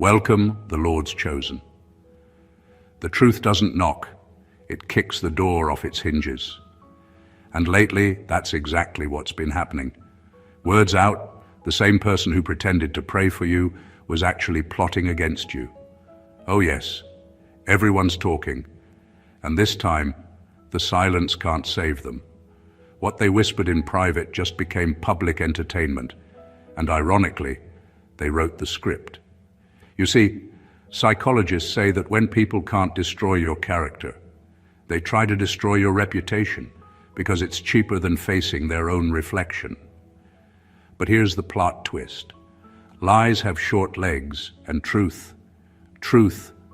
Welcome, the Lord's chosen. The truth doesn't knock, it kicks the door off its hinges. And lately, that's exactly what's been happening. Words out, the same person who pretended to pray for you was actually plotting against you. Oh yes, everyone's talking, and this time, the silence can't save them. What they whispered in private just became public entertainment, and ironically, they wrote the script. You see, psychologists say that when people can't destroy your character, they try to destroy your reputation because it's cheaper than facing their own reflection. But here's the plot twist. Lies have short legs, and truth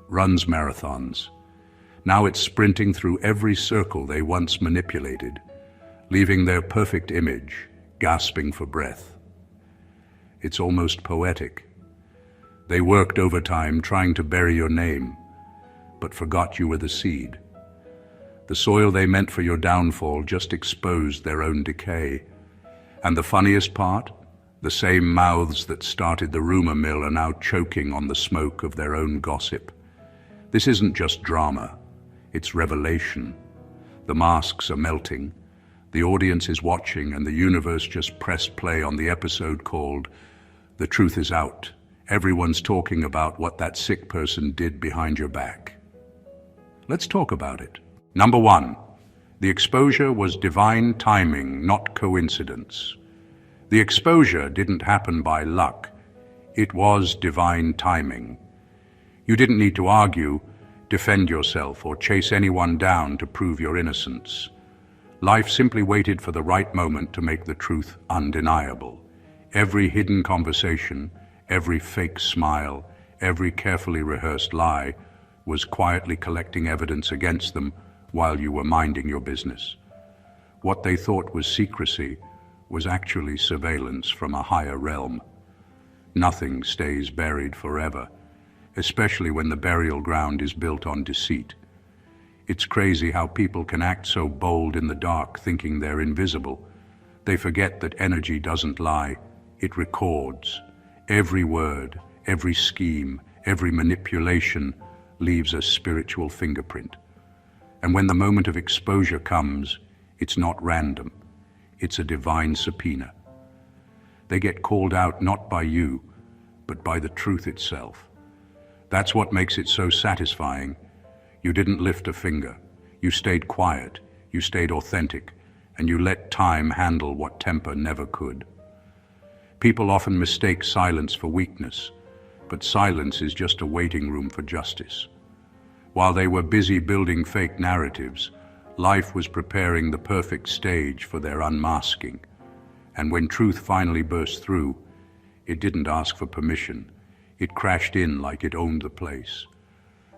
runs marathons. Now it's sprinting through every circle they once manipulated, leaving their perfect image gasping for breath. It's almost poetic. They worked overtime trying to bury your name, but forgot you were the seed. The soil they meant for your downfall just exposed their own decay. And the funniest part? The same mouths that started the rumor mill are now choking on the smoke of their own gossip. This isn't just drama, it's revelation. The masks are melting, the audience is watching, and the universe just pressed play on the episode called "The Truth Is Out." Everyone's talking about what that sick person did behind your back. Let's talk about it. Number 1, the exposure was divine timing, not coincidence. The exposure didn't happen by luck. It was divine timing. You didn't need to argue, defend yourself, or chase anyone down to prove your innocence. Life simply waited for the right moment to make the truth undeniable. Every hidden conversation, every fake smile, every carefully rehearsed lie was quietly collecting evidence against them while you were minding your business. What they thought was secrecy was actually surveillance from a higher realm. Nothing stays buried forever, especially when the burial ground is built on deceit. It's crazy how people can act so bold in the dark, thinking they're invisible. They forget that energy doesn't lie, it records. Every word, every scheme, every manipulation leaves a spiritual fingerprint. And when the moment of exposure comes, it's not random. It's a divine subpoena. They get called out not by you, but by the truth itself. That's what makes it so satisfying. You didn't lift a finger. You stayed quiet, you stayed authentic, and you let time handle what temper never could. People often mistake silence for weakness, but silence is just a waiting room for justice. While they were busy building fake narratives, life was preparing the perfect stage for their unmasking. And when truth finally burst through, it didn't ask for permission. It crashed in like it owned the place.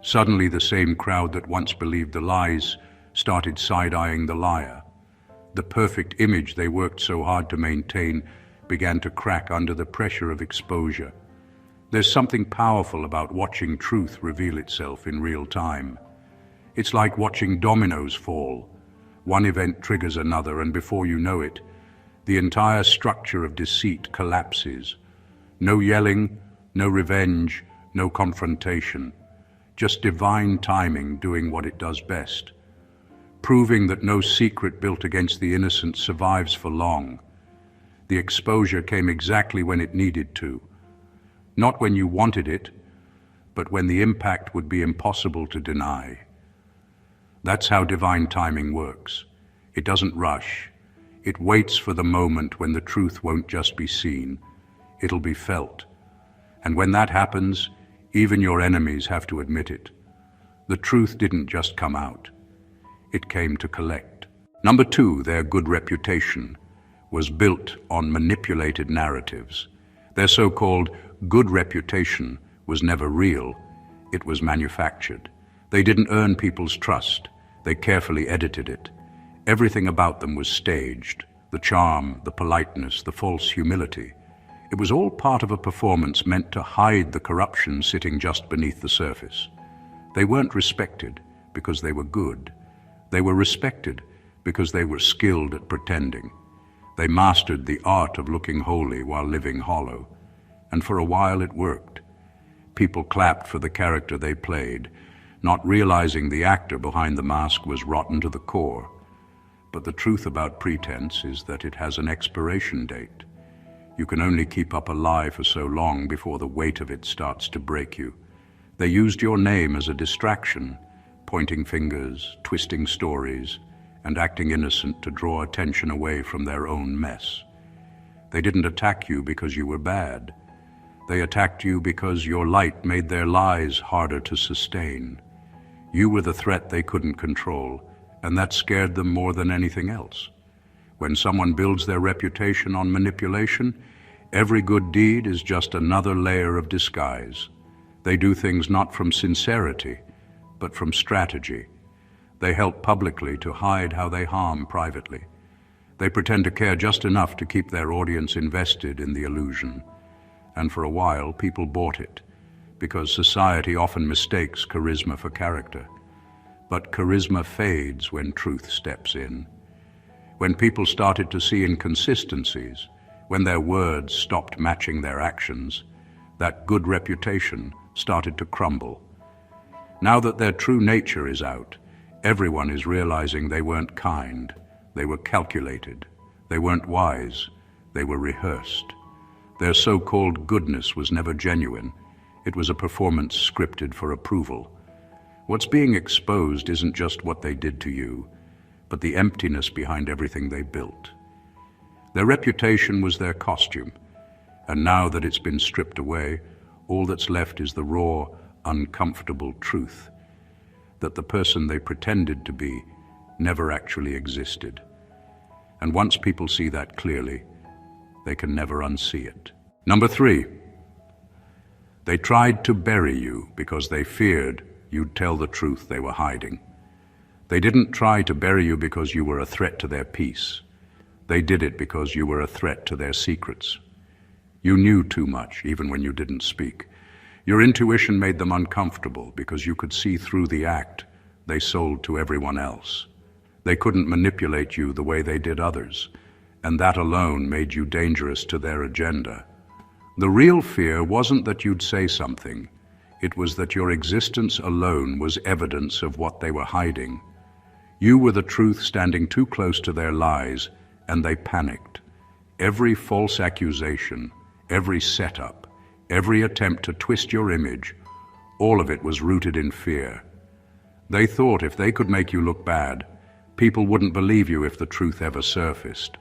Suddenly, the same crowd that once believed the lies started side-eyeing the liar. The perfect image they worked so hard to maintain began to crack under the pressure of exposure. There's something powerful about watching truth reveal itself in real time. It's like watching dominoes fall. One event triggers another, and before you know it, the entire structure of deceit collapses. No yelling, no revenge, no confrontation. Just divine timing doing what it does best. Proving that no secret built against the innocent survives for long. The exposure came exactly when it needed to. Not when you wanted it, but when the impact would be impossible to deny. That's how divine timing works. It doesn't rush. It waits for the moment when the truth won't just be seen, it'll be felt. And when that happens, even your enemies have to admit it. The truth didn't just come out. It came to collect. Number 2, their good reputation was built on manipulated narratives. Their so-called good reputation was never real. It was manufactured. They didn't earn people's trust. They carefully edited it. Everything about them was staged. The charm, the politeness, the false humility. It was all part of a performance meant to hide the corruption sitting just beneath the surface. They weren't respected because they were good. They were respected because they were skilled at pretending. They mastered the art of looking holy while living hollow. And for a while it worked. People clapped for the character they played, not realizing the actor behind the mask was rotten to the core. But the truth about pretense is that it has an expiration date. You can only keep up a lie for so long before the weight of it starts to break you. They used your name as a distraction, pointing fingers, twisting stories, and acting innocent to draw attention away from their own mess. They didn't attack you because you were bad. They attacked you because your light made their lies harder to sustain. You were the threat they couldn't control, and that scared them more than anything else. When someone builds their reputation on manipulation, every good deed is just another layer of disguise. They do things not from sincerity, but from strategy. They help publicly to hide how they harm privately. They pretend to care just enough to keep their audience invested in the illusion. And for a while, people bought it, because society often mistakes charisma for character. But charisma fades when truth steps in. When people started to see inconsistencies, when their words stopped matching their actions, that good reputation started to crumble. Now that their true nature is out, everyone is realizing they weren't kind, they were calculated, they weren't wise, they were rehearsed. Their so-called goodness was never genuine. It was a performance scripted for approval. What's being exposed isn't just what they did to you, but the emptiness behind everything they built. Their reputation was their costume, and now that it's been stripped away, all that's left is the raw, uncomfortable truth that the person they pretended to be never actually existed. And once people see that clearly, they can never unsee it. Number 3, they tried to bury you because they feared you'd tell the truth they were hiding. They didn't try to bury you because you were a threat to their peace. They did it because you were a threat to their secrets. You knew too much, even when you didn't speak. Your intuition made them uncomfortable because you could see through the act they sold to everyone else. They couldn't manipulate you the way they did others, and that alone made you dangerous to their agenda. The real fear wasn't that you'd say something. It was that your existence alone was evidence of what they were hiding. You were the truth standing too close to their lies, and they panicked. Every false accusation, every setup, every attempt to twist your image, all of it was rooted in fear. They thought if they could make you look bad, people wouldn't believe you if the truth ever surfaced.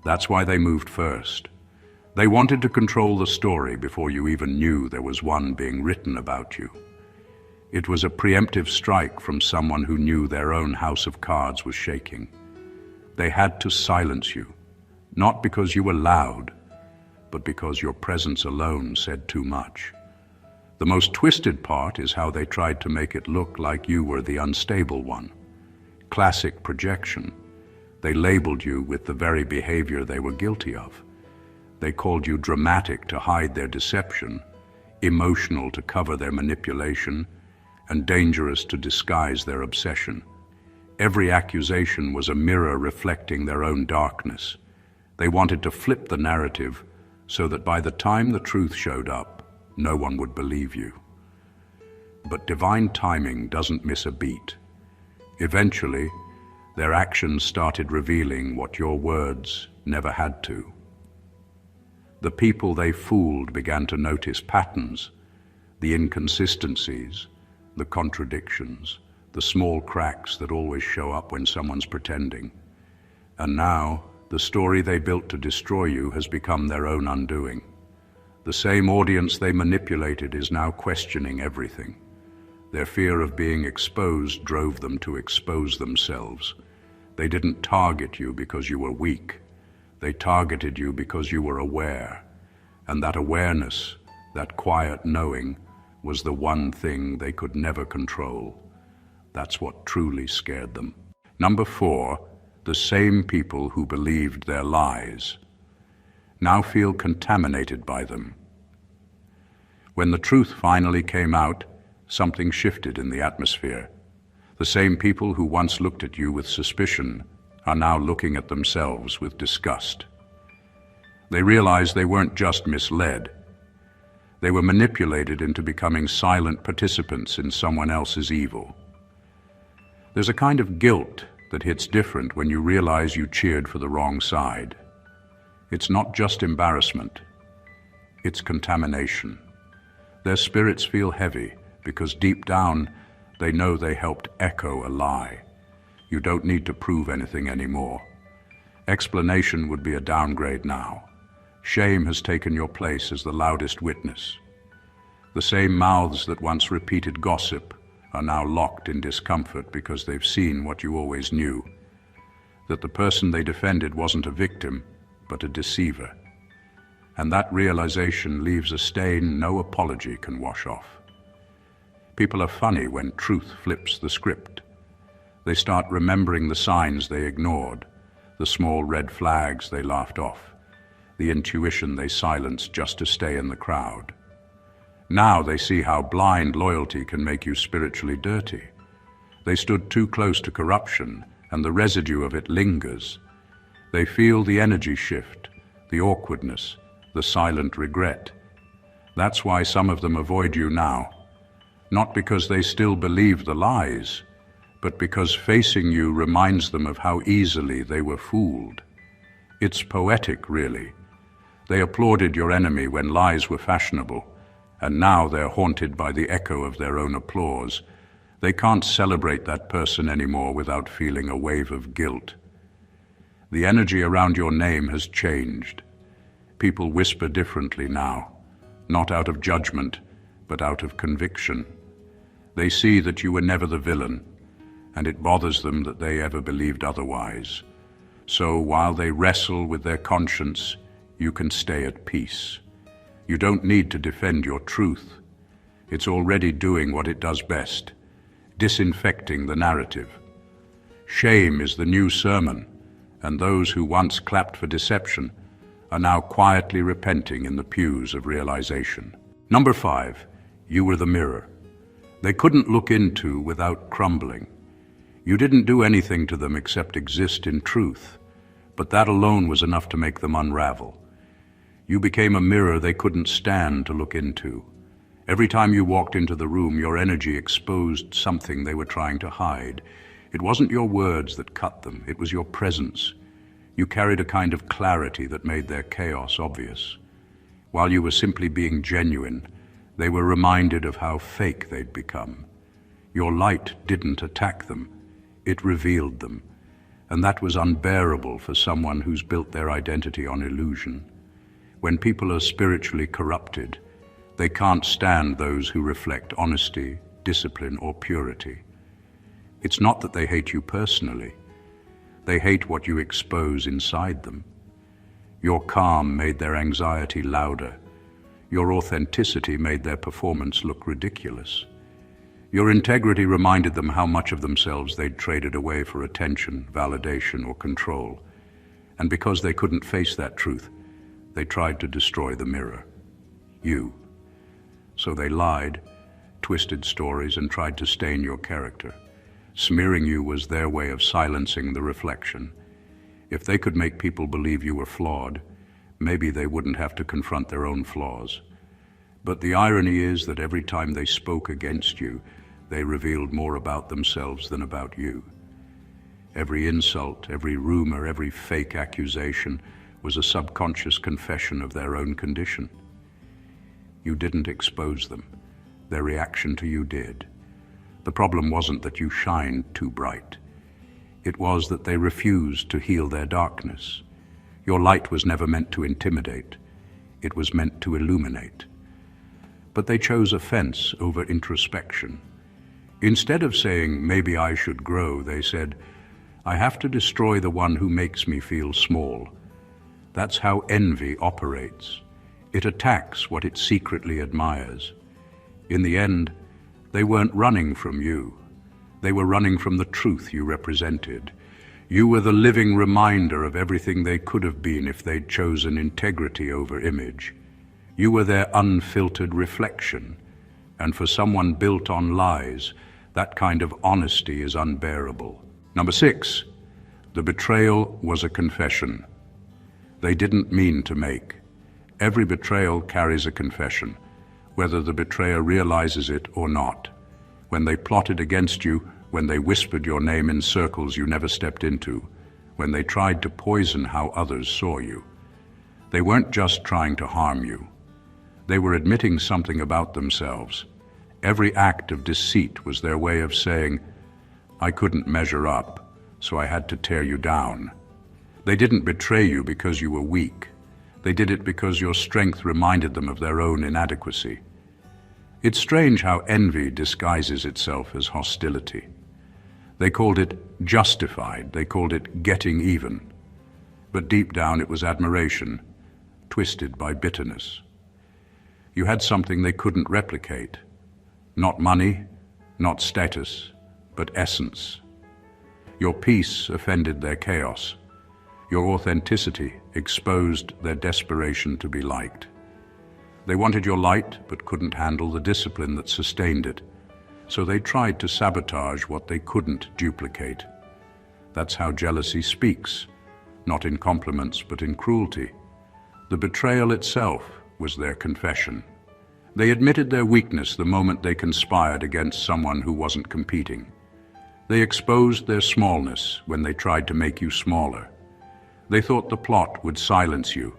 That's why they moved first. They wanted to control the story before you even knew there was one being written about you. It was a preemptive strike from someone who knew their own house of cards was shaking. They had to silence you, not because you were loud, but because your presence alone said too much. The most twisted part is how they tried to make it look like you were the unstable one. Classic projection. They labeled you with the very behavior they were guilty of. They called you dramatic to hide their deception, emotional to cover their manipulation, and dangerous to disguise their obsession. Every accusation was a mirror reflecting their own darkness. They wanted to flip the narrative so that by the time the truth showed up, no one would believe you. But divine timing doesn't miss a beat. Eventually, their actions started revealing what your words never had to. The people they fooled began to notice patterns, the inconsistencies, the contradictions, the small cracks that always show up when someone's pretending. And now, the story they built to destroy you has become their own undoing. The same audience they manipulated is now questioning everything. Their fear of being exposed drove them to expose themselves. They didn't target you because you were weak. They targeted you because you were aware. And that awareness, that quiet knowing, was the one thing they could never control. That's what truly scared them. Number 4, the same people who believed their lies now feel contaminated by them. When the truth finally came out, something shifted in the atmosphere. The same people who once looked at you with suspicion are now looking at themselves with disgust. They realized they weren't just misled. They were manipulated into becoming silent participants in someone else's evil. There's a kind of guilt that hits different when you realize you cheered for the wrong side. It's not just embarrassment, it's contamination. Their spirits feel heavy because deep down they know they helped echo a lie. You don't need to prove anything anymore. Explanation would be a downgrade now. Shame has taken your place as the loudest witness. The same mouths that once repeated gossip are now locked in discomfort because they've seen what you always knew, that the person they defended wasn't a victim, but a deceiver. And that realization leaves a stain no apology can wash off. People are funny when truth flips the script. They start remembering the signs they ignored, the small red flags they laughed off, the intuition they silenced just to stay in the crowd. Now they see how blind loyalty can make you spiritually dirty. They stood too close to corruption, and the residue of it lingers. They feel the energy shift, the awkwardness, the silent regret. That's why some of them avoid you now. Not because they still believe the lies, but because facing you reminds them of how easily they were fooled. It's poetic, really. They applauded your enemy when lies were fashionable, and now they're haunted by the echo of their own applause. They can't celebrate that person anymore without feeling a wave of guilt. The energy around your name has changed. People whisper differently now, not out of judgment, but out of conviction. They see that you were never the villain, and it bothers them that they ever believed otherwise. So while they wrestle with their conscience, you can stay at peace. You don't need to defend your truth. It's already doing what it does best, disinfecting the narrative. Shame is the new sermon, and those who once clapped for deception are now quietly repenting in the pews of realization. Number 5, you were the mirror. They couldn't look into without crumbling. You didn't do anything to them except exist in truth, but that alone was enough to make them unravel. You became a mirror they couldn't stand to look into. Every time you walked into the room, your energy exposed something they were trying to hide. It wasn't your words that cut them, it was your presence. You carried a kind of clarity that made their chaos obvious. While you were simply being genuine, they were reminded of how fake they'd become. Your light didn't attack them, it revealed them. And that was unbearable for someone who's built their identity on illusion. When people are spiritually corrupted, they can't stand those who reflect honesty, discipline, or purity. It's not that they hate you personally. They hate what you expose inside them. Your calm made their anxiety louder. Your authenticity made their performance look ridiculous. Your integrity reminded them how much of themselves they'd traded away for attention, validation, or control. And because they couldn't face that truth, they tried to destroy the mirror. You. So they lied, twisted stories, and tried to stain your character. Smearing you was their way of silencing the reflection. If they could make people believe you were flawed, maybe they wouldn't have to confront their own flaws. But the irony is that every time they spoke against you, they revealed more about themselves than about you. Every insult, every rumor, every fake accusation was a subconscious confession of their own condition. You didn't expose them. Their reaction to you did. The problem wasn't that you shined too bright. It was that they refused to heal their darkness. Your light was never meant to intimidate. It was meant to illuminate. But they chose offense over introspection. Instead of saying, "Maybe I should grow," they said, "I have to destroy the one who makes me feel small." That's how envy operates. It attacks what it secretly admires. In the end, they weren't running from you. They were running from the truth you represented. You were the living reminder of everything they could have been if they'd chosen integrity over image. You were their unfiltered reflection. And for someone built on lies, that kind of honesty is unbearable. Number 6, the betrayal was a confession they didn't mean to make. Every betrayal carries a confession, whether the betrayer realizes it or not. When they plotted against you, when they whispered your name in circles you never stepped into, when they tried to poison how others saw you. They weren't just trying to harm you. They were admitting something about themselves. Every act of deceit was their way of saying, "I couldn't measure up, so I had to tear you down." They didn't betray you because you were weak. They did it because your strength reminded them of their own inadequacy. It's strange how envy disguises itself as hostility. They called it justified, they called it getting even. But deep down it was admiration, twisted by bitterness. You had something they couldn't replicate. Not money, not status, but essence. Your peace offended their chaos. Your authenticity exposed their desperation to be liked. They wanted your light, but couldn't handle the discipline that sustained it. So they tried to sabotage what they couldn't duplicate. That's how jealousy speaks, not in compliments, but in cruelty. The betrayal itself was their confession. They admitted their weakness the moment they conspired against someone who wasn't competing. They exposed their smallness when they tried to make you smaller. They thought the plot would silence you,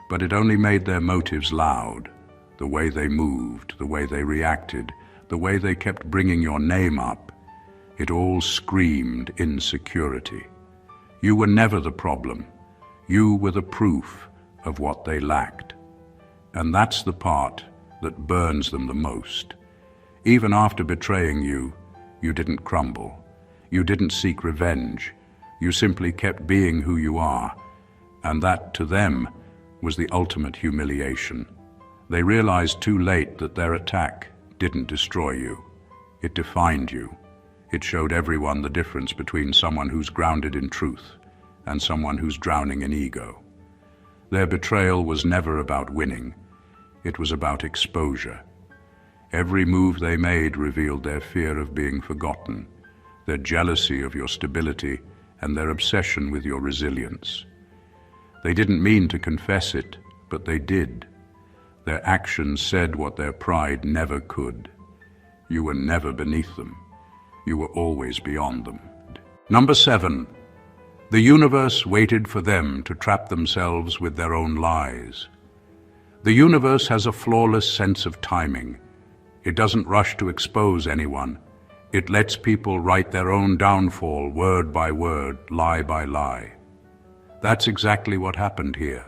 but it only made their motives loud. The way they moved, the way they reacted, the way they kept bringing your name up, it all screamed insecurity. You were never the problem. You were the proof of what they lacked. And that's the part that burns them the most. Even after betraying you, you didn't crumble. You didn't seek revenge. You simply kept being who you are. And that, to them, was the ultimate humiliation. They realized too late that their attack didn't destroy you. It defined you. It showed everyone the difference between someone who's grounded in truth and someone who's drowning in ego. Their betrayal was never about winning. It was about exposure. Every move they made revealed their fear of being forgotten, their jealousy of your stability, and their obsession with your resilience. They didn't mean to confess it, but they did. Their actions said what their pride never could. You were never beneath them. You were always beyond them. Number 7. The universe waited for them to trap themselves with their own lies. The universe has a flawless sense of timing. It doesn't rush to expose anyone. It lets people write their own downfall word by word, lie by lie. That's exactly what happened here.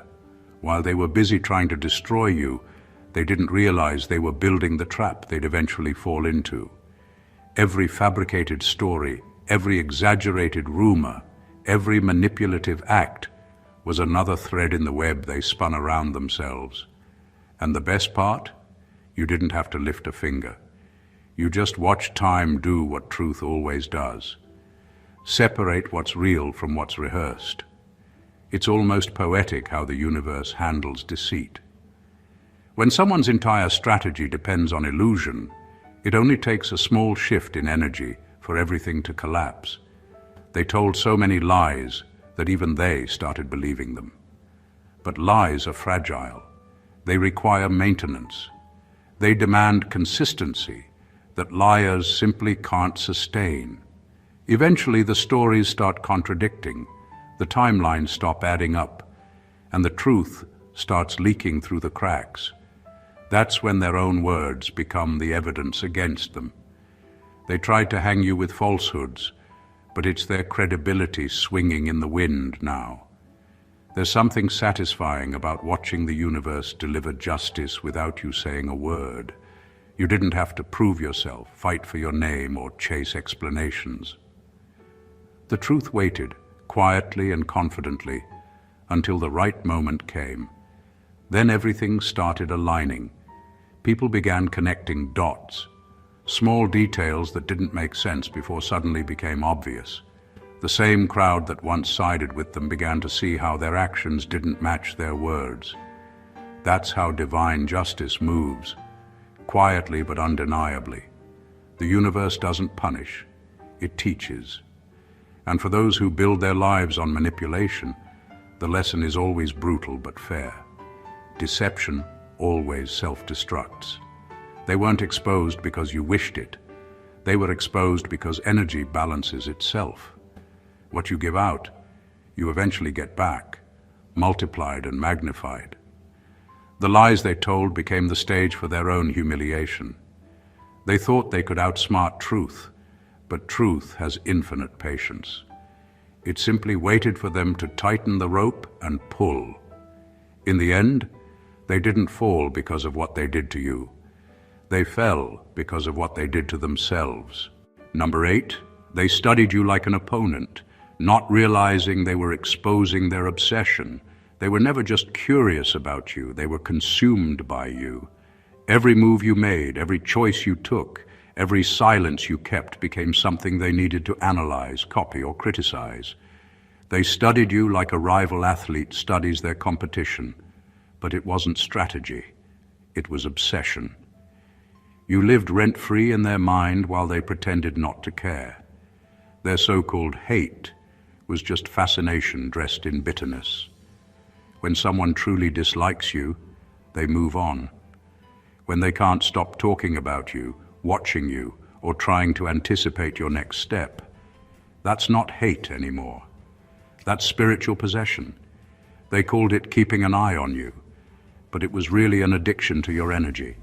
While they were busy trying to destroy you, they didn't realize they were building the trap they'd eventually fall into. Every fabricated story, every exaggerated rumor, every manipulative act was another thread in the web they spun around themselves. And the best part? You didn't have to lift a finger. You just watched time do what truth always does. Separate what's real from what's rehearsed. It's almost poetic how the universe handles deceit. When someone's entire strategy depends on illusion, it only takes a small shift in energy for everything to collapse. They told so many lies that even they started believing them. But lies are fragile. They require maintenance. They demand consistency that liars simply can't sustain. Eventually, the stories start contradicting, the timelines stop adding up, and the truth starts leaking through the cracks. That's when their own words become the evidence against them. They tried to hang you with falsehoods, but it's their credibility swinging in the wind now. There's something satisfying about watching the universe deliver justice without you saying a word. You didn't have to prove yourself, fight for your name, or chase explanations. The truth waited, quietly and confidently, until the right moment came. Then everything started aligning. People began connecting dots, small details that didn't make sense before suddenly became obvious. The same crowd that once sided with them began to see how their actions didn't match their words. That's how divine justice moves, quietly but undeniably. The universe doesn't punish, it teaches. And for those who build their lives on manipulation, the lesson is always brutal but fair. Deception always self-destructs. They weren't exposed because you wished it. They were exposed because energy balances itself. What you give out, you eventually get back, multiplied and magnified. The lies they told became the stage for their own humiliation. They thought they could outsmart truth, but truth has infinite patience. It simply waited for them to tighten the rope and pull. In the end, they didn't fall because of what they did to you. They fell because of what they did to themselves. Number 8, they studied you like an opponent, not realizing they were exposing their obsession. They were never just curious about you, they were consumed by you. Every move you made, every choice you took, every silence you kept became something they needed to analyze, copy, or criticize. They studied you like a rival athlete studies their competition, but it wasn't strategy, it was obsession. You lived rent-free in their mind while they pretended not to care. Their so-called hate was just fascination dressed in bitterness. When someone truly dislikes you, they move on. When they can't stop talking about you, watching you, or trying to anticipate your next step, that's not hate anymore. That's spiritual possession. They called it keeping an eye on you, but it was really an addiction to your energy.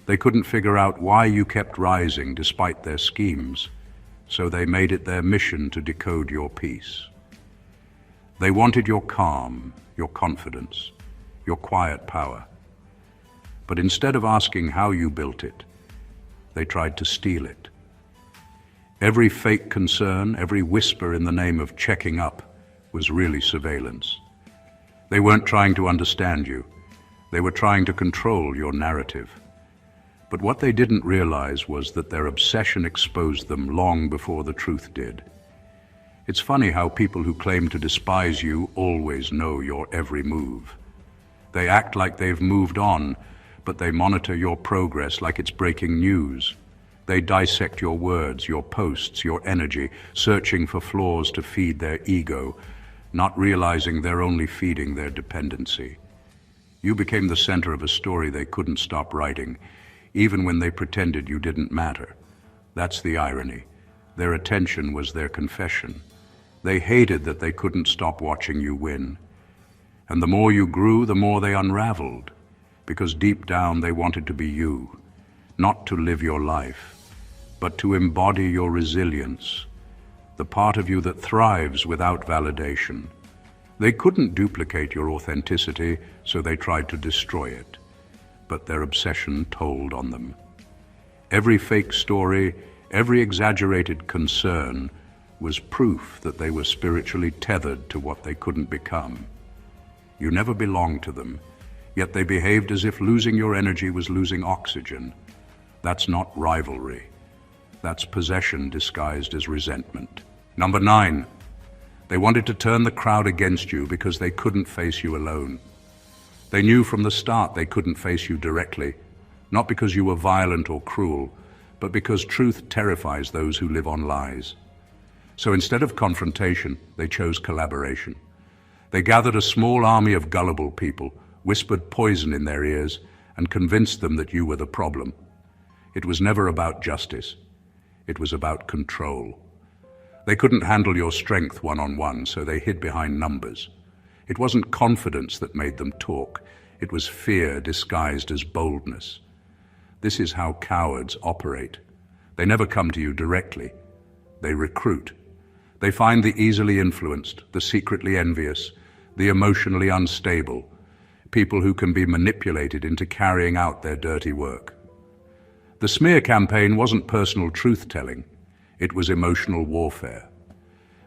They couldn't figure out why you kept rising despite their schemes, so they made it their mission to decode your peace. They wanted your calm, your confidence, your quiet power. But instead of asking how you built it, they tried to steal it. Every fake concern, every whisper in the name of checking up was really surveillance. They weren't trying to understand you. They were trying to control your narrative. But what they didn't realize was that their obsession exposed them long before the truth did. It's funny how people who claim to despise you always know your every move. They act like they've moved on, but they monitor your progress like it's breaking news. They dissect your words, your posts, your energy, searching for flaws to feed their ego, not realizing they're only feeding their dependency. You became the center of a story they couldn't stop writing, even when they pretended you didn't matter. That's the irony. Their attention was their confession. They hated that they couldn't stop watching you win. And the more you grew, the more they unraveled, because deep down they wanted to be you, not to live your life, but to embody your resilience, the part of you that thrives without validation. They couldn't duplicate your authenticity, so they tried to destroy it. But their obsession told on them. Every fake story, every exaggerated concern was proof that they were spiritually tethered to what they couldn't become. You never belonged to them, yet they behaved as if losing your energy was losing oxygen. That's not rivalry. That's possession disguised as resentment. Number 9, they wanted to turn the crowd against you because they couldn't face you alone. They knew from the start they couldn't face you directly, not because you were violent or cruel, but because truth terrifies those who live on lies. So instead of confrontation, they chose collaboration. They gathered a small army of gullible people, whispered poison in their ears, and convinced them that you were the problem. It was never about justice. It was about control. They couldn't handle your strength one-on-one, so they hid behind numbers. It wasn't confidence that made them talk. It was fear disguised as boldness. This is how cowards operate. They never come to you directly. They recruit. They find the easily influenced, the secretly envious, the emotionally unstable, people who can be manipulated into carrying out their dirty work. The smear campaign wasn't personal truth-telling. It was emotional warfare.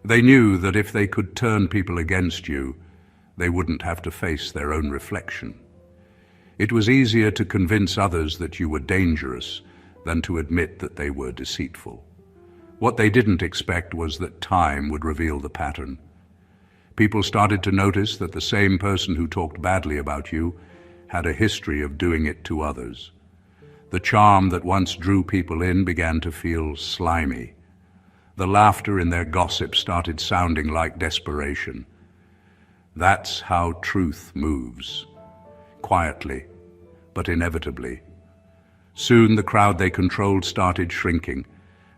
They knew that if they could turn people against you, they wouldn't have to face their own reflection. It was easier to convince others that you were dangerous than to admit that they were deceitful. What they didn't expect was that time would reveal the pattern. People started to notice that the same person who talked badly about you had a history of doing it to others. The charm that once drew people in began to feel slimy. The laughter in their gossip started sounding like desperation. That's how truth moves, quietly, but inevitably. Soon the crowd they controlled started shrinking,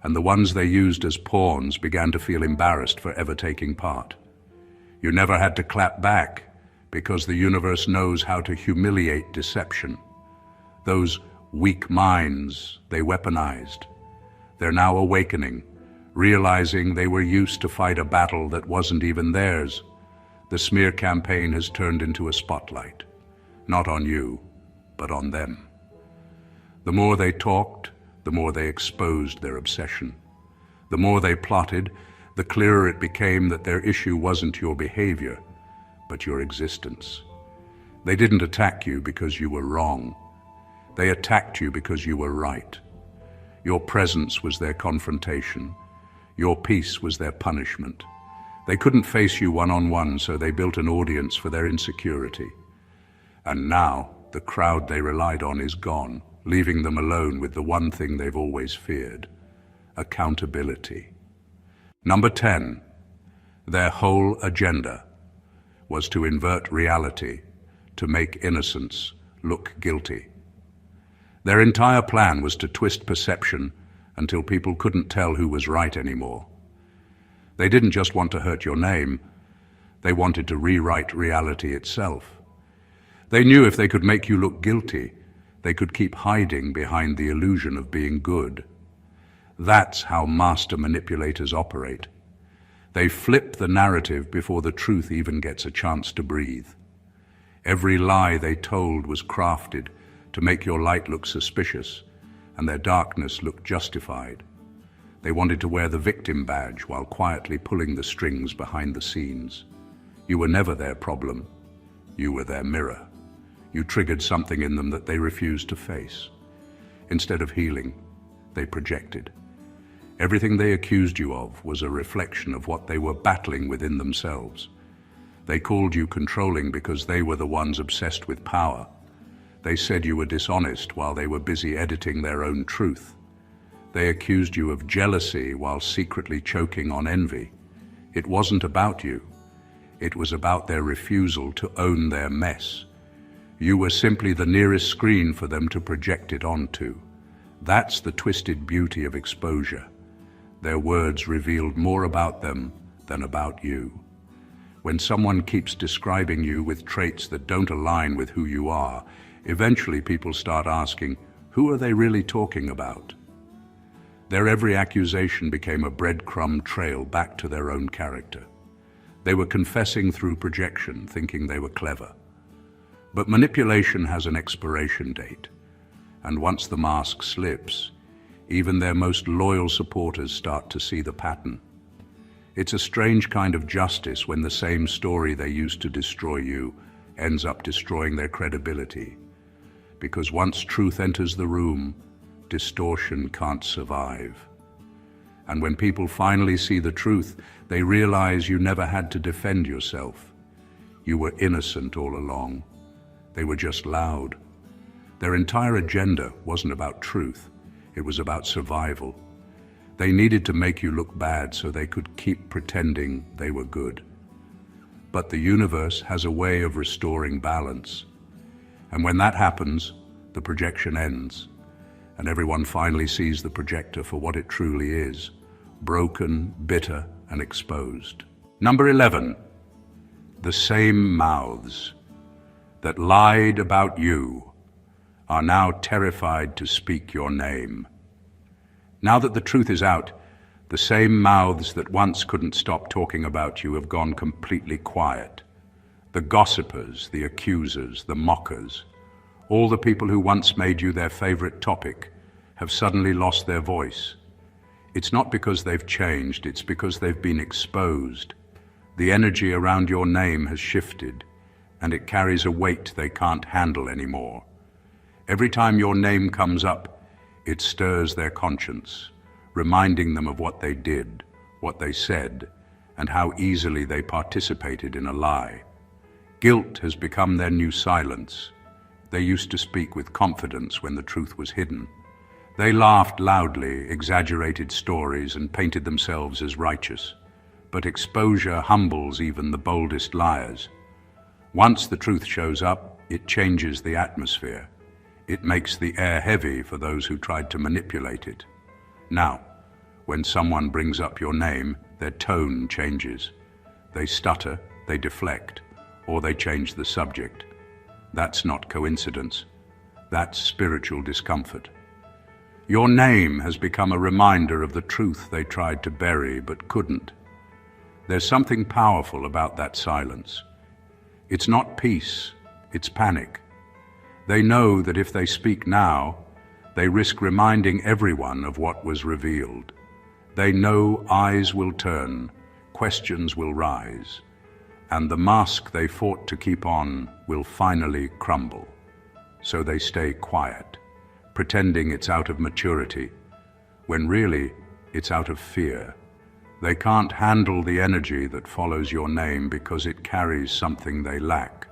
and the ones they used as pawns began to feel embarrassed for ever taking part. You never had to clap back, because the universe knows how to humiliate deception. Those weak minds they weaponized. They're now awakening, realizing they were used to fight a battle that wasn't even theirs. The smear campaign has turned into a spotlight, not on you, but on them. The more they talked, the more they exposed their obsession. The more they plotted, the clearer it became that their issue wasn't your behavior, but your existence. They didn't attack you because you were wrong. They attacked you because you were right. Your presence was their confrontation. Your peace was their punishment. They couldn't face you one-on-one, so they built an audience for their insecurity. And now, the crowd they relied on is gone, leaving them alone with the one thing they've always feared: accountability. Number 10. Their whole agenda was to invert reality, to make innocence look guilty. Their entire plan was to twist perception until people couldn't tell who was right anymore. They didn't just want to hurt your name, they wanted to rewrite reality itself. They knew if they could make you look guilty, they could keep hiding behind the illusion of being good. That's how master manipulators operate. They flip the narrative before the truth even gets a chance to breathe. Every lie they told was crafted to make your light look suspicious and their darkness look justified. They wanted to wear the victim badge while quietly pulling the strings behind the scenes. You were never their problem. You were their mirror. You triggered something in them that they refused to face. Instead of healing, they projected. Everything they accused you of was a reflection of what they were battling within themselves. They called you controlling because they were the ones obsessed with power. They said you were dishonest while they were busy editing their own truth. They accused you of jealousy while secretly choking on envy. It wasn't about you. It was about their refusal to own their mess. You were simply the nearest screen for them to project it onto. That's the twisted beauty of exposure. Their words revealed more about them than about you. When someone keeps describing you with traits that don't align with who you are, eventually people start asking, who are they really talking about? Their every accusation became a breadcrumb trail back to their own character. They were confessing through projection, thinking they were clever. But manipulation has an expiration date, and once the mask slips, even their most loyal supporters start to see the pattern. It's a strange kind of justice when the same story they used to destroy you ends up destroying their credibility. Because once truth enters the room, distortion can't survive. And when people finally see the truth, they realize you never had to defend yourself. You were innocent all along. They were just loud. Their entire agenda wasn't about truth. It was about survival. They needed to make you look bad so they could keep pretending they were good. But the universe has a way of restoring balance. And when that happens, the projection ends, and everyone finally sees the projector for what it truly is: broken, bitter, and exposed. Number 11. The same mouths that lied about you are now terrified to speak your name. Now that the truth is out, the same mouths that once couldn't stop talking about you have gone completely quiet. The gossipers, the accusers, the mockers, all the people who once made you their favorite topic have suddenly lost their voice. It's not because they've changed, it's because they've been exposed. The energy around your name has shifted, and it carries a weight they can't handle anymore. Every time your name comes up, it stirs their conscience, reminding them of what they did, what they said, and how easily they participated in a lie. Guilt has become their new silence. They used to speak with confidence when the truth was hidden. They laughed loudly, exaggerated stories, and painted themselves as righteous. But exposure humbles even the boldest liars. Once the truth shows up, it changes the atmosphere. It makes the air heavy for those who tried to manipulate it. Now, when someone brings up your name, their tone changes. They stutter, they deflect, or they change the subject. That's not coincidence. That's spiritual discomfort. Your name has become a reminder of the truth they tried to bury but couldn't. There's something powerful about that silence. It's not peace, it's panic. They know that if they speak now, they risk reminding everyone of what was revealed. They know eyes will turn, questions will rise, and the mask they fought to keep on will finally crumble. So they stay quiet, pretending it's out of maturity, when really it's out of fear. They can't handle the energy that follows your name because it carries something they lack: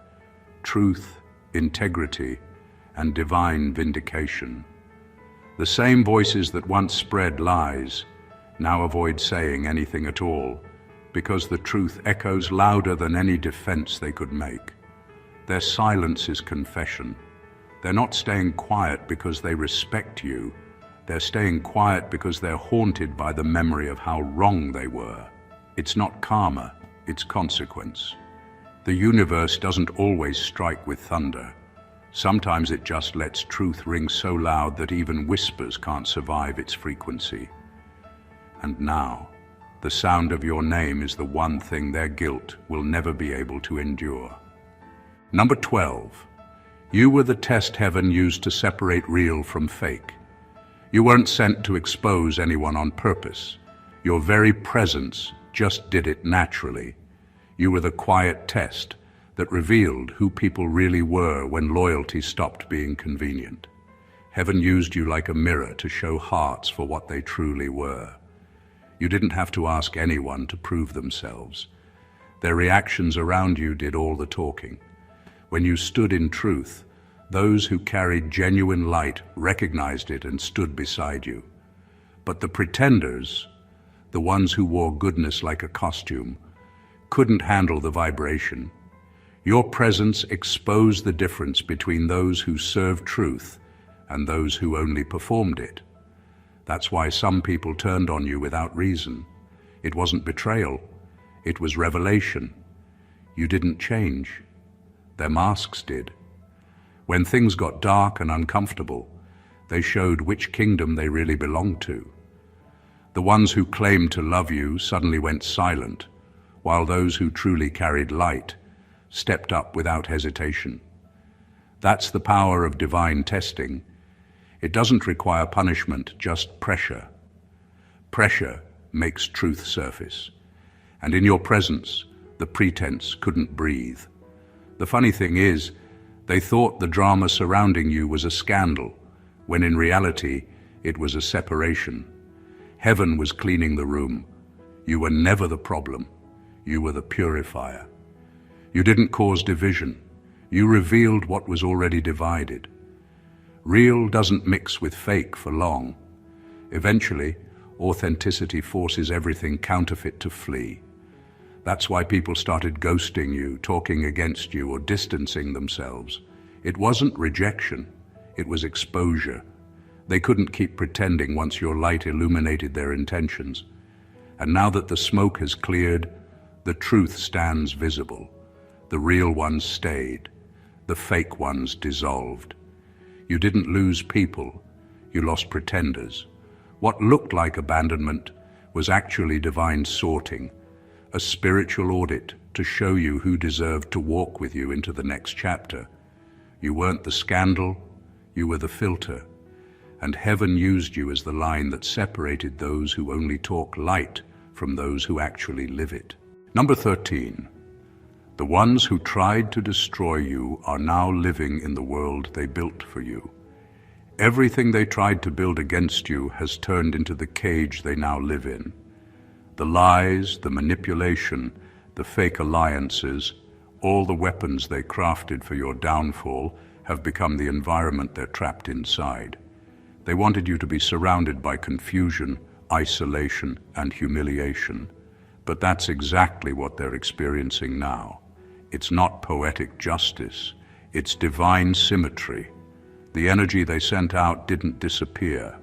truth, integrity, and divine vindication. The same voices that once spread lies now avoid saying anything at all, because the truth echoes louder than any defense they could make. Their silence is confession. They're not staying quiet because they respect you. They're staying quiet because they're haunted by the memory of how wrong they were. It's not karma, it's consequence. The universe doesn't always strike with thunder. Sometimes it just lets truth ring so loud that even whispers can't survive its frequency. And now, the sound of your name is the one thing their guilt will never be able to endure. Number 12. You were the test heaven used to separate real from fake. You weren't sent to expose anyone on purpose. Your very presence just did it naturally. You were the quiet test that revealed who people really were when loyalty stopped being convenient. Heaven used you like a mirror to show hearts for what they truly were. You didn't have to ask anyone to prove themselves. Their reactions around you did all the talking. When you stood in truth, those who carried genuine light recognized it and stood beside you. But the pretenders, the ones who wore goodness like a costume, couldn't handle the vibration. Your presence exposed the difference between those who served truth and those who only performed it. That's why some people turned on you without reason. It wasn't betrayal, it was revelation. You didn't change. Their masks did. When things got dark and uncomfortable, they showed which kingdom they really belonged to. The ones who claimed to love you suddenly went silent, while those who truly carried light stepped up without hesitation. That's the power of divine testing. It doesn't require punishment, just pressure. Pressure makes truth surface. And in your presence, the pretense couldn't breathe. The funny thing is, they thought the drama surrounding you was a scandal, when in reality, it was a separation. Heaven was cleaning the room. You were never the problem. You were the purifier. You didn't cause division. You revealed what was already divided. Real doesn't mix with fake for long. Eventually, authenticity forces everything counterfeit to flee. That's why people started ghosting you, talking against you, or distancing themselves. It wasn't rejection, it was exposure. They couldn't keep pretending once your light illuminated their intentions. And now that the smoke has cleared, the truth stands visible. The real ones stayed, the fake ones dissolved. You didn't lose people, you lost pretenders. What looked like abandonment was actually divine sorting, a spiritual audit to show you who deserved to walk with you into the next chapter. You weren't the scandal, you were the filter, and heaven used you as the line that separated those who only talk light from those who actually live it. Number 13. The ones who tried to destroy you are now living in the world they built for you. Everything they tried to build against you has turned into the cage they now live in. The lies, the manipulation, the fake alliances, all the weapons they crafted for your downfall have become the environment they're trapped inside. They wanted you to be surrounded by confusion, isolation, and humiliation. But that's exactly what they're experiencing now. It's not poetic justice, it's divine symmetry. The energy they sent out didn't disappear.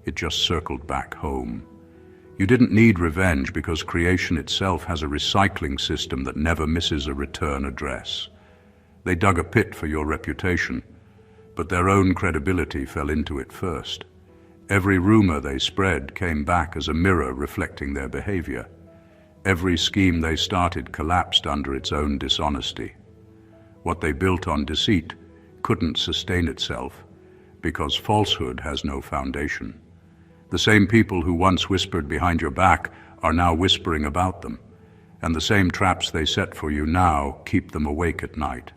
It just circled back home. You didn't need revenge because creation itself has a recycling system that never misses a return address. They dug a pit for your reputation, but their own credibility fell into it first. Every rumor they spread came back as a mirror reflecting their behavior. Every scheme they started collapsed under its own dishonesty. What they built on deceit couldn't sustain itself because falsehood has no foundation. The same people who once whispered behind your back are now whispering about them, and the same traps they set for you now keep them awake at night.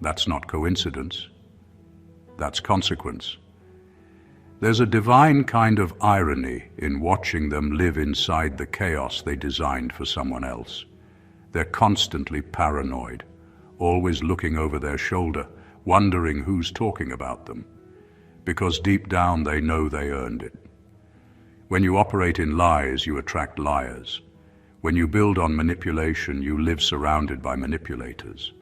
That's not coincidence. That's consequence. There's a divine kind of irony in watching them live inside the chaos they designed for someone else. They're constantly paranoid, always looking over their shoulder, wondering who's talking about them, because deep down they know they earned it. When you operate in lies, you attract liars. When you build on manipulation, you live surrounded by manipulators.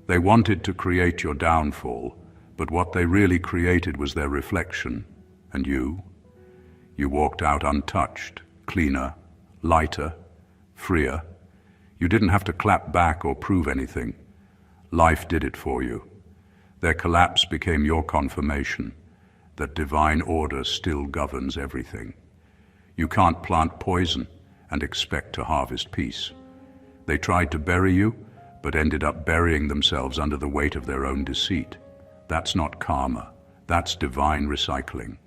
They wanted to create your downfall, but what they really created was their reflection. And you walked out untouched, cleaner, lighter, freer. You didn't have to clap back or prove anything. Life did it for you. Their collapse became your confirmation that divine order still governs everything. You can't plant poison and expect to harvest peace. They tried to bury you, but ended up burying themselves under the weight of their own deceit. That's not karma, that's divine recycling.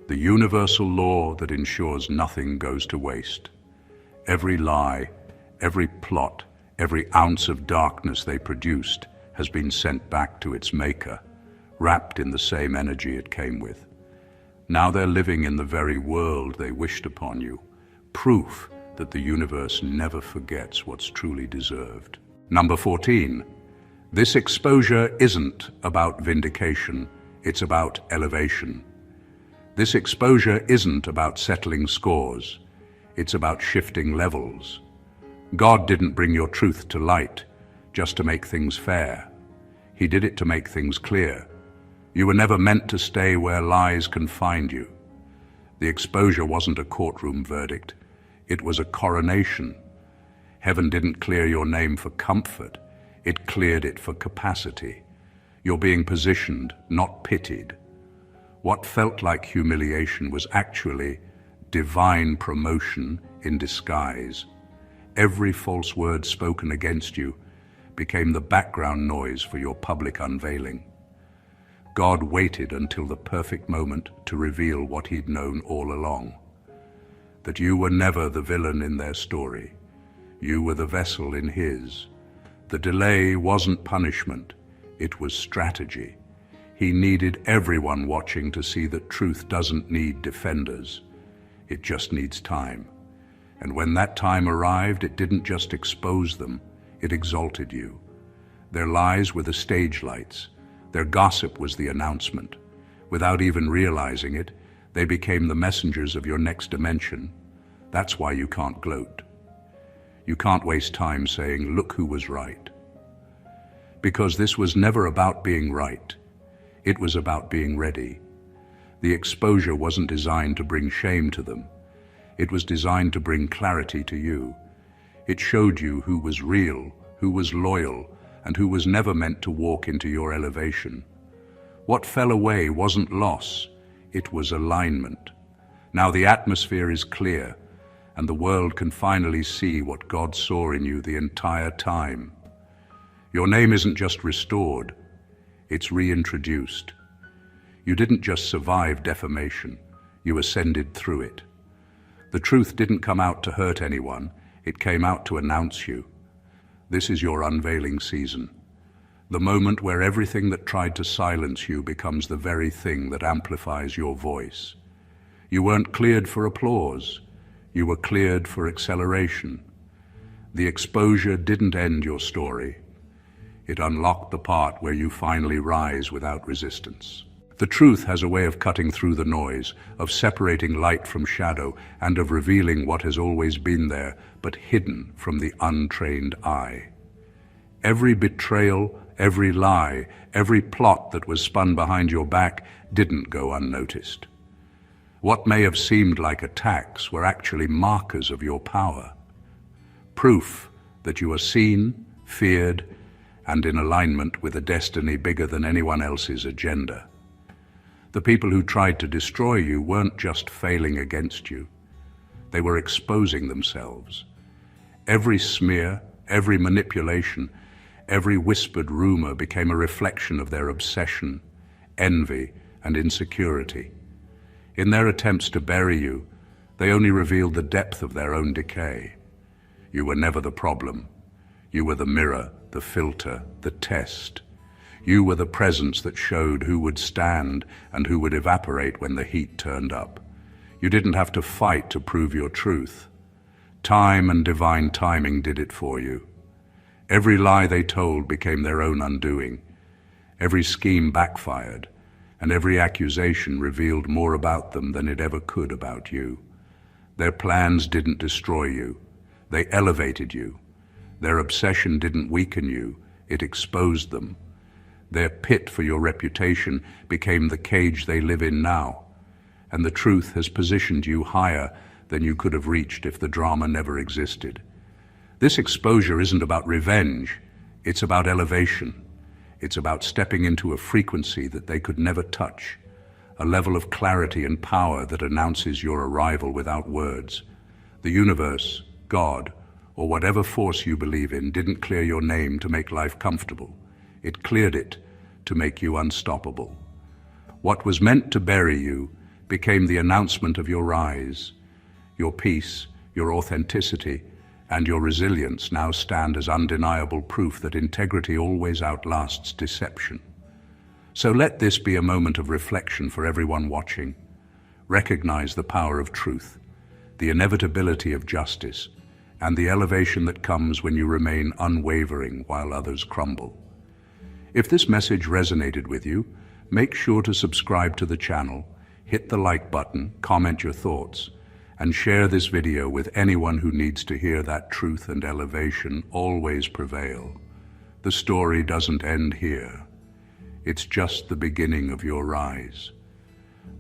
The universal law that ensures nothing goes to waste. Every lie, every plot, every ounce of darkness they produced has been sent back to its maker, wrapped in the same energy it came with. Now they're living in the very world they wished upon you, proof that the universe never forgets what's truly deserved. Number 14. This exposure isn't about vindication, it's about elevation. This exposure isn't about settling scores, it's about shifting levels. God didn't bring your truth to light just to make things fair. He did it to make things clear. You were never meant to stay where lies confined you. The exposure wasn't a courtroom verdict, it was a coronation. Heaven didn't clear your name for comfort, it cleared it for capacity. You're being positioned, not pitied. What felt like humiliation was actually divine promotion in disguise. Every false word spoken against you became the background noise for your public unveiling. God waited until the perfect moment to reveal what he'd known all along. That you were never the villain in their story. You were the vessel in his. The delay wasn't punishment, it was strategy. He needed everyone watching to see that truth doesn't need defenders. It just needs time. And when that time arrived, it didn't just expose them, it exalted you. Their lies were the stage lights. Their gossip was the announcement. Without even realizing it, they became the messengers of your next dimension. That's why you can't gloat. You can't waste time saying, "Look who was right." Because this was never about being right. It was about being ready. The exposure wasn't designed to bring shame to them. It was designed to bring clarity to you. It showed you who was real, who was loyal, and who was never meant to walk into your elevation. What fell away wasn't loss, it was alignment. Now the atmosphere is clear, and the world can finally see what God saw in you the entire time. Your name isn't just restored, it's reintroduced. You didn't just survive defamation, you ascended through it. The truth didn't come out to hurt anyone, it came out to announce you. This is your unveiling season. The moment where everything that tried to silence you becomes the very thing that amplifies your voice. You weren't cleared for applause, you were cleared for acceleration. The exposure didn't end your story. It unlocked the part where you finally rise without resistance. The truth has a way of cutting through the noise, of separating light from shadow, and of revealing what has always been there, but hidden from the untrained eye. Every betrayal, every lie, every plot that was spun behind your back didn't go unnoticed. What may have seemed like attacks were actually markers of your power. Proof that you are seen, feared, and in alignment with a destiny bigger than anyone else's agenda. The people who tried to destroy you weren't just failing against you. They were exposing themselves. Every smear, every manipulation, every whispered rumor became a reflection of their obsession, envy, and insecurity. In their attempts to bury you, they only revealed the depth of their own decay. You were never the problem. You were the mirror, the filter, the test. You were the presence that showed who would stand and who would evaporate when the heat turned up. You didn't have to fight to prove your truth. Time and divine timing did it for you. Every lie they told became their own undoing. Every scheme backfired, and every accusation revealed more about them than it ever could about you. Their plans didn't destroy you. They elevated you. Their obsession didn't weaken you. It exposed them. Their pit for your reputation became the cage they live in now, and the truth has positioned you higher than you could have reached if the drama never existed. This exposure isn't about revenge, it's about elevation. It's about stepping into a frequency that they could never touch, a level of clarity and power that announces your arrival without words. The universe, God, or whatever force you believe in didn't clear your name to make life comfortable. It cleared it to make you unstoppable. What was meant to bury you became the announcement of your rise. Your peace, your authenticity, and your resilience now stand as undeniable proof that integrity always outlasts deception. So let this be a moment of reflection for everyone watching. Recognize the power of truth, the inevitability of justice, and the elevation that comes when you remain unwavering while others crumble. If this message resonated with you, make sure to subscribe to the channel, hit the like button, comment your thoughts, and share this video with anyone who needs to hear that truth and elevation always prevail. The story doesn't end here. It's just the beginning of your rise.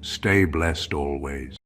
Stay blessed always.